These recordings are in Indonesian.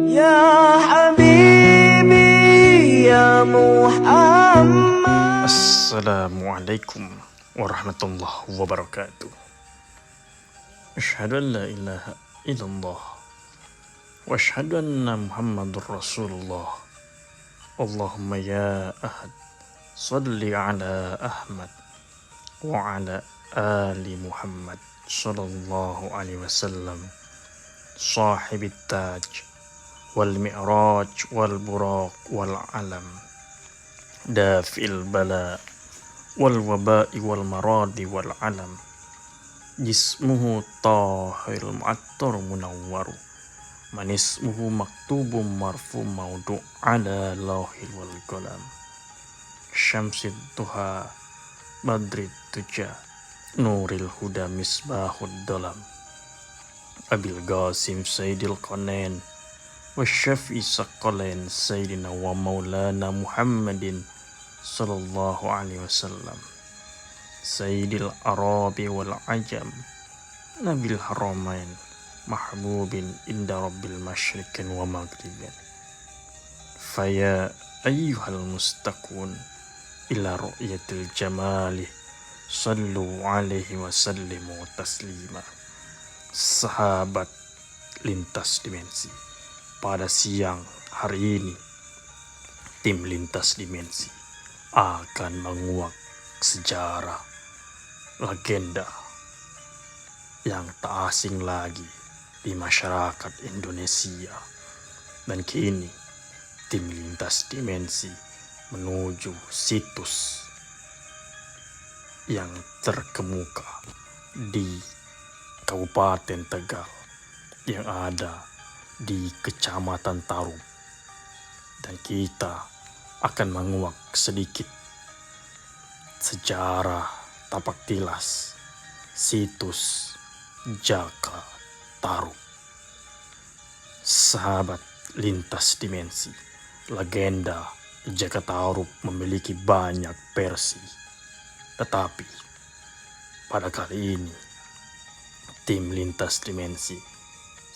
Ya Habibi ya Muhammad. Assalamualaikum warahmatullahi wabarakatuh. Asyhadu an la ilaha illallah wa asyhadu anna Muhammadur Rasulullah. Allahumma ya ahad salli ala Ahmad wa ala ali Muhammad sallallahu alaihi wasallam, sahibit taj wal mi'raj wal buraq wal alam, dafil bala wal waba'i wal maradi wal alam, jismuhu tahir mu'attar munawwaru, manismuhu maktubum marfu maudu' ala lauhil wal qalam, syamsid duha badrid tuja nuril huda misbahud dalam, abil qasim sayyidil qanain wasyafi saqqalain sayyidina wa maulana Muhammadin sallallahu alaihi wasallam, sayyidil arabi wal ajam, nabil haramain mahbubin inda rabbil masyrikin wa maghribin. Faya ayyuhal mustaqun ila ru'yatil jamali sallu alaihi wa sallimu taslima. Sahabat lintas dimensi, pada siang hari ini tim lintas dimensi akan menguak sejarah legenda yang tak asing lagi di masyarakat Indonesia. Dan kini tim lintas dimensi menuju situs yang terkemuka di Kabupaten Tegal yang ada di Kecamatan Tarum, dan kita akan menguak sedikit sejarah tapak tilas situs Jaka Tarub. Sahabat lintas dimensi, legenda Jaka Tarub memiliki banyak versi, tetapi pada kali ini tim lintas dimensi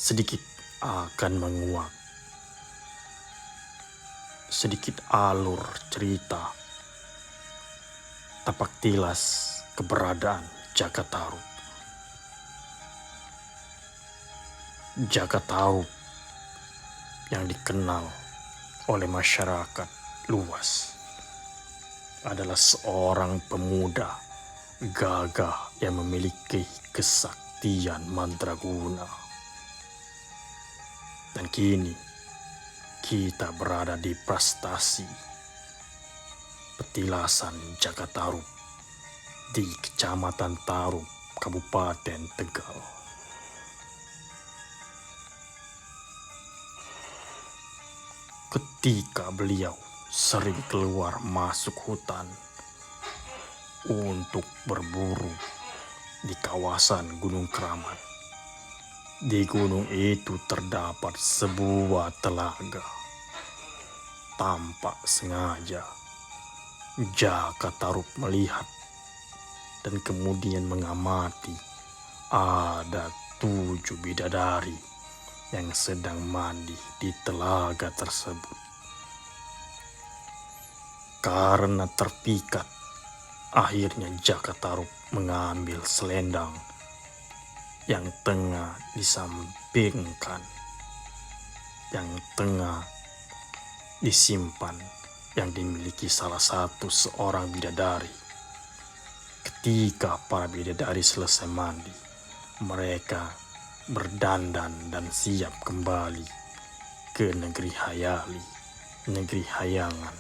sedikit akan menguak sedikit alur cerita tapak tilas keberadaan Jaka Tarub. Jaka Tarub yang dikenal oleh masyarakat luas adalah seorang pemuda gagah yang memiliki kesaktian mandraguna. Dan kini kita berada di prestasi petilasan Jaka Tarub di Kecamatan Tarum, Kabupaten Tegal. Ketika beliau sering keluar masuk hutan untuk berburu di kawasan Gunung Keramat, di gunung itu terdapat sebuah telaga. Tampak sengaja Jaka Tarub melihat dan kemudian mengamati ada 7 bidadari yang sedang mandi di telaga tersebut. Karena terpikat, akhirnya Jaka Tarub mengambil selendang yang tengah disampingkan, yang tengah disimpan, yang dimiliki salah satu seorang bidadari. Ketika para bidadari selesai mandi, mereka berdandan dan siap kembali ke negeri hayali, negeri hayangan.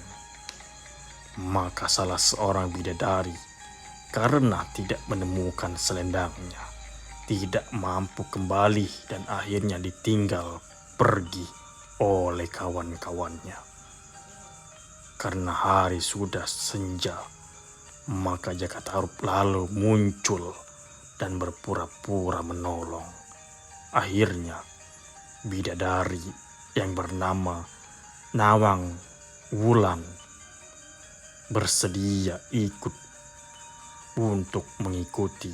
Maka salah seorang bidadari, karena tidak menemukan selendangnya, tidak mampu kembali dan akhirnya ditinggal pergi oleh kawan-kawannya. Karena hari sudah senja, maka Jaka Tarub lalu muncul dan berpura-pura menolong. Akhirnya bidadari yang bernama Nawang Wulan bersedia ikut untuk mengikuti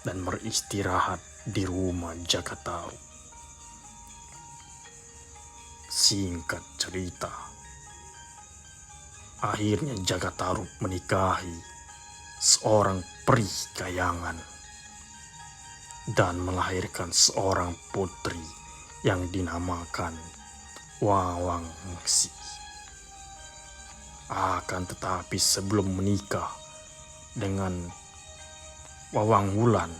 dan beristirahat di rumah Jaka Tarub. Singkat cerita, akhirnya Jagatarup menikahi seorang peri kayangan dan melahirkan seorang putri yang dinamakan Wawangsi. Akan tetapi sebelum menikah dengan Wawangwulan,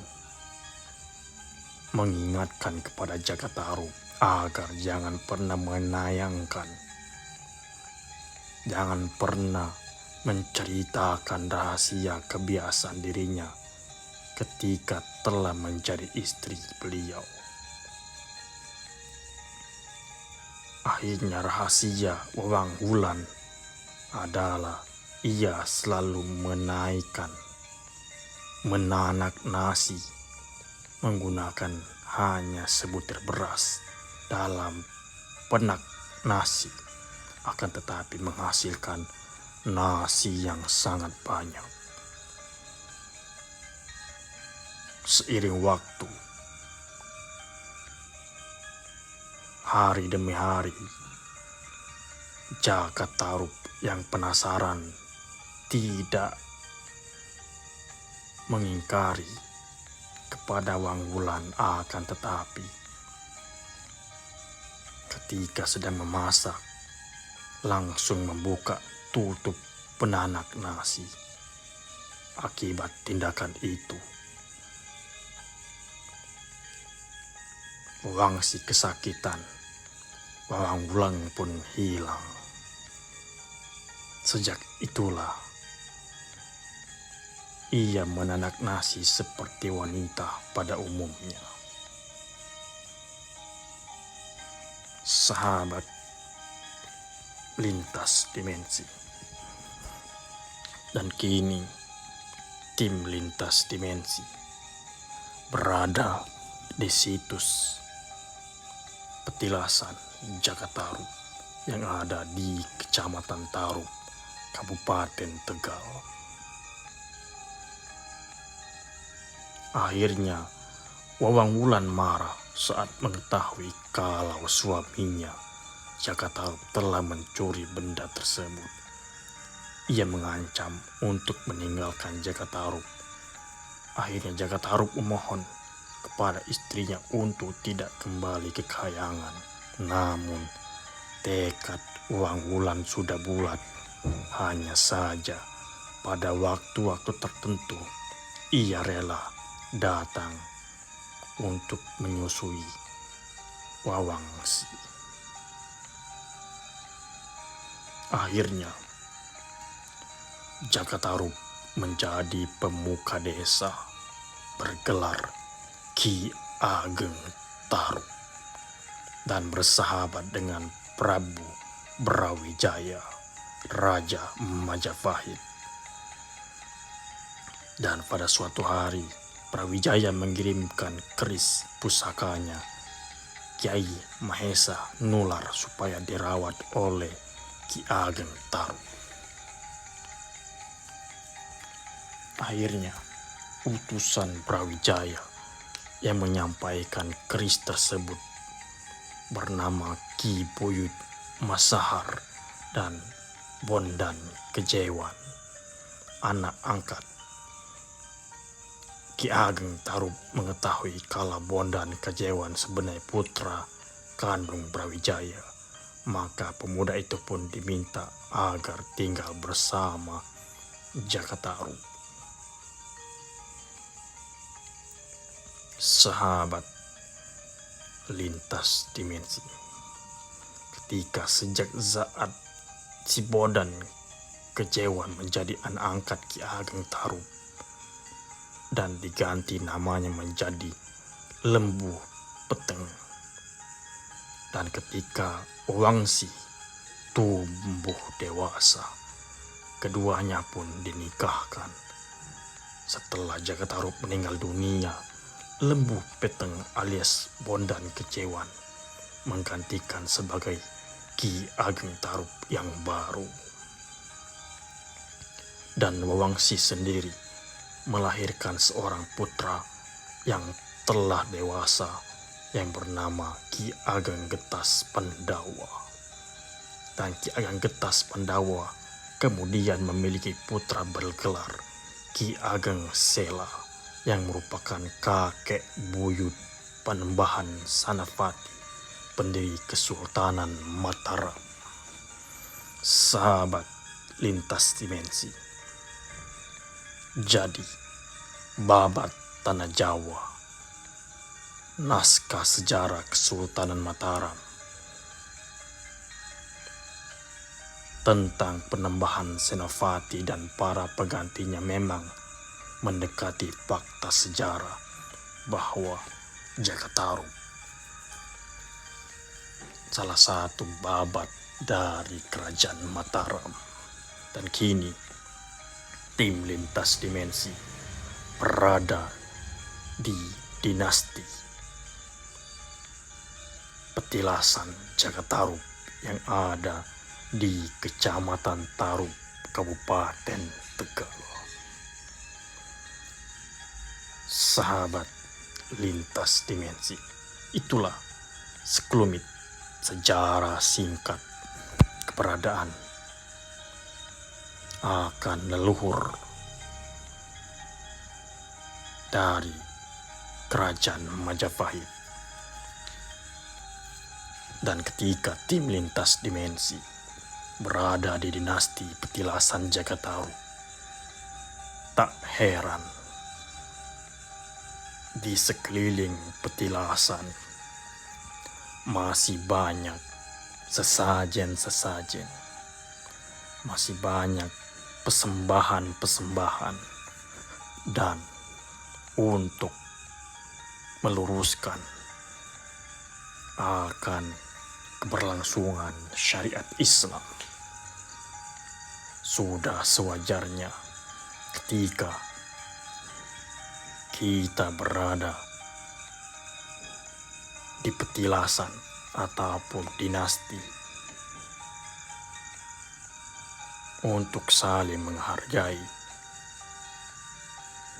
mengingatkan kepada Jagatarup agar jangan pernah menayangkan, jangan pernah menceritakan rahasia kebiasaan dirinya ketika telah menjadi istri beliau. Akhirnya rahasia Wawangwulan adalah ia selalu menanak nasi menggunakan hanya sebutir beras dalam penak nasi, akan tetapi menghasilkan nasi yang sangat banyak. Seiring waktu, hari demi hari, Jagatarup yang penasaran tidak mengingkari kepada Wangwulan, akan tetapi ketika sedang memasak langsung membuka tutup penanak nasi. Akibat tindakan itu, Wangsi kesakitan, Wawangwulan pun hilang. Sejak itulah ia menanak nasi seperti wanita pada umumnya. Sahabat lintas dimensi. Dan kini tim lintas dimensi berada di situs petilasan Jagatarup yang ada di Kecamatan Tarup, Kabupaten Tegal. Akhirnya Wawangwulan marah saat mengetahui kalau suaminya Jagatarup telah mencuri benda tersebut. Ia mengancam untuk meninggalkan Jagatarup. Akhirnya Jagatarup memohon kepada istrinya untuk tidak kembali ke kayangan. Namun tekad Wawangwulan sudah bulat. Hanya saja pada waktu-waktu tertentu ia rela datang untuk menyusui Wawangsi. Akhirnya Jagatarup menjadi pemuka desa bergelar Ki Ageng Tarup dan bersahabat dengan Prabu Brawijaya, Raja Majapahit. Dan pada suatu hari Brawijaya mengirimkan keris pusakanya Kiai Mahesa Nular supaya dirawat oleh Ki Ageng Tarup. Akhirnya utusan Brawijaya yang menyampaikan keris tersebut bernama Ki Buyut Masahar dan Bondan Kejewan, anak angkat Ki Ageng Tarup, mengetahui kalau Bondan Kejewan sebenarnya putra kandung Brawijaya. Maka pemuda itu pun diminta agar tinggal bersama Jagatarup. Sahabat lintas dimensi, ketika sejak saat si Bondan Kejewan menjadi anak angkat Ki Ageng Tarup dan diganti namanya menjadi Lembu Peteng, dan ketika Wangsi tumbuh dewasa, keduanya pun dinikahkan. Setelah Jagatarup meninggal dunia, Lembu Peteng alias Bondan Kejewan menggantikan sebagai Ki Ageng Tarup yang baru. Dan Wawangsi sendiri melahirkan seorang putra yang telah dewasa yang bernama Ki Ageng Getas Pandawa. dan Ki Ageng Getas Pandawa kemudian memiliki putra bergelar Ki Ageng Sela yang merupakan kakek buyut Panembahan Senapati, pendiri Kesultanan Mataram. Sahabat lintas dimensi, jadi babat Tanah Jawa, naskah sejarah Kesultanan Mataram tentang Panembahan Senapati dan para penggantinya memang mendekati fakta sejarah bahwa Jakataru salah satu babat dari kerajaan Mataram. Dan kini tim lintas dimensi berada di dinasti Petilasan Jakataru yang ada di Kecamatan Tarup, Kabupaten Tegal. Sahabat lintas dimensi, itulah sekelumit sejarah singkat keberadaan akan leluhur dari kerajaan Majapahit. Dan ketika tim lintas dimensi berada di dinasti Petilasan Jakataru, tak heran di sekeliling petilasan masih banyak sesajen-sesajen, masih banyak persembahan-persembahan. Dan untuk meluruskan akan keberlangsungan syariat Islam, sudah sewajarnya ketika kita berada di petilasan ataupun dinasti untuk saling menghargai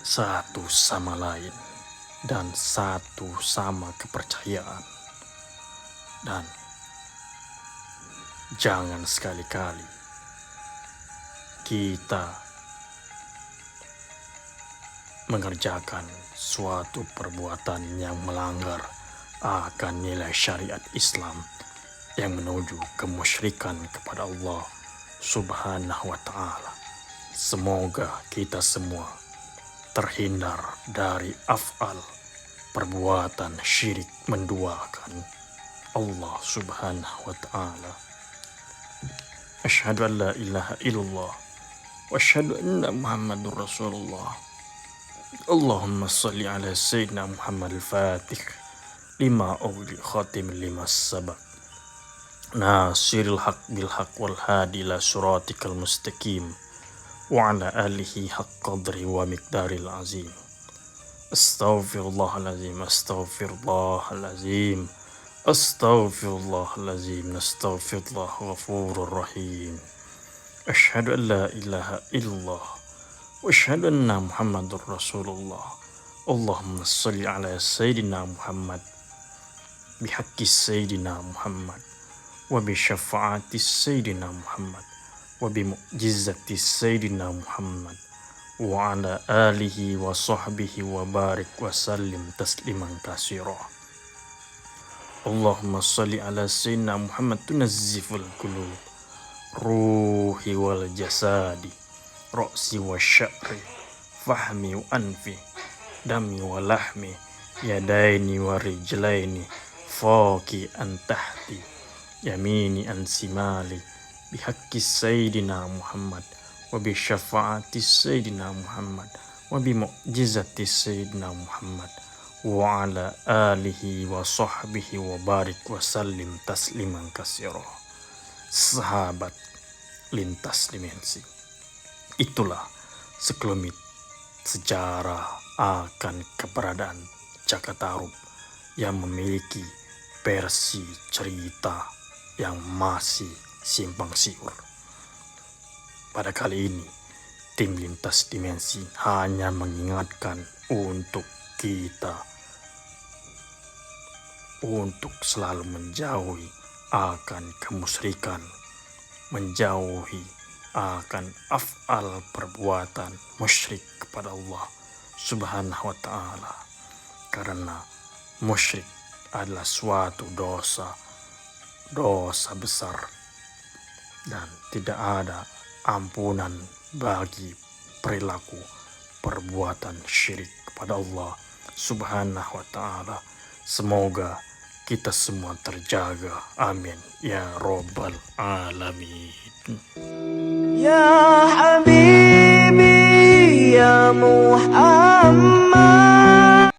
satu sama lain dan satu sama kepercayaan. Dan jangan sekali-kali kita mengerjakan suatu perbuatan yang melanggar akan nilai syariat Islam yang menuju kemusyrikan kepada Allah Subhanahu wa ta'ala. Semoga kita semua terhindar dari af'al perbuatan syirik menduakan Allah Subhanahu wa ta'ala. Asyhadu an la ilaha illallah wa asyhadu anna Muhammadur Rasulullah. Allahumma salli ala Sayyidina Muhammad al-Fatih lima awli khatim lima sabak nasiril haq bil haq wal hadi ila suratikal mustaqim wa ala alihi haq qadri wa miqdaril azim. Astaghfirullahalazim, astaghfirullahalazim, astaghfirullahalazim, astaghfirullah ghafurur rahim. Asyhadu an la ilaha illallah wa asyhadu anna Muhammadur Rasulullah. Allahumma salli ala Sayyidina Muhammad bihaqqi Sayyidina Muhammad wa bi syafaati Sayyidina Muhammad wa bi mu'jizati Sayyidina Muhammad wa ala alihi wa sahbihi wa barik wa sallim tasliman katsira. Allahumma salli ala Sayyidina Muhammad tunazziful qulub ruhi wal jasadi ra'si wa sya'ri fahmi wa anfi dami wa lahmi yadaini wa rijlaini fawqi an tahti yamini an simali bihaqqi Sayyidina Muhammad wa bi syafaati Sayyidina Muhammad wa bi mu'jizati Sayyidina Muhammad wa ala alihi wa sahbihi wa barik wa sallim tasliman katsira. Sahabat lintas dimensi, itulah sekelumit sejarah akan keberadaan Jakataru yang memiliki versi cerita yang masih simpang siur. Pada kali ini, tim lintas dimensi hanya mengingatkan untuk kita untuk selalu menjauhi akan kemusyrikan menjauhi akan af'al perbuatan musyrik kepada Allah Subhanahu wa ta'ala, karena musyrik adalah suatu dosa besar dan tidak ada ampunan bagi perilaku perbuatan syirik kepada Allah Subhanahu wa ta'ala. Semoga kita semua terjaga, amin ya robbal alamin. Ya Habibi ya Muhammad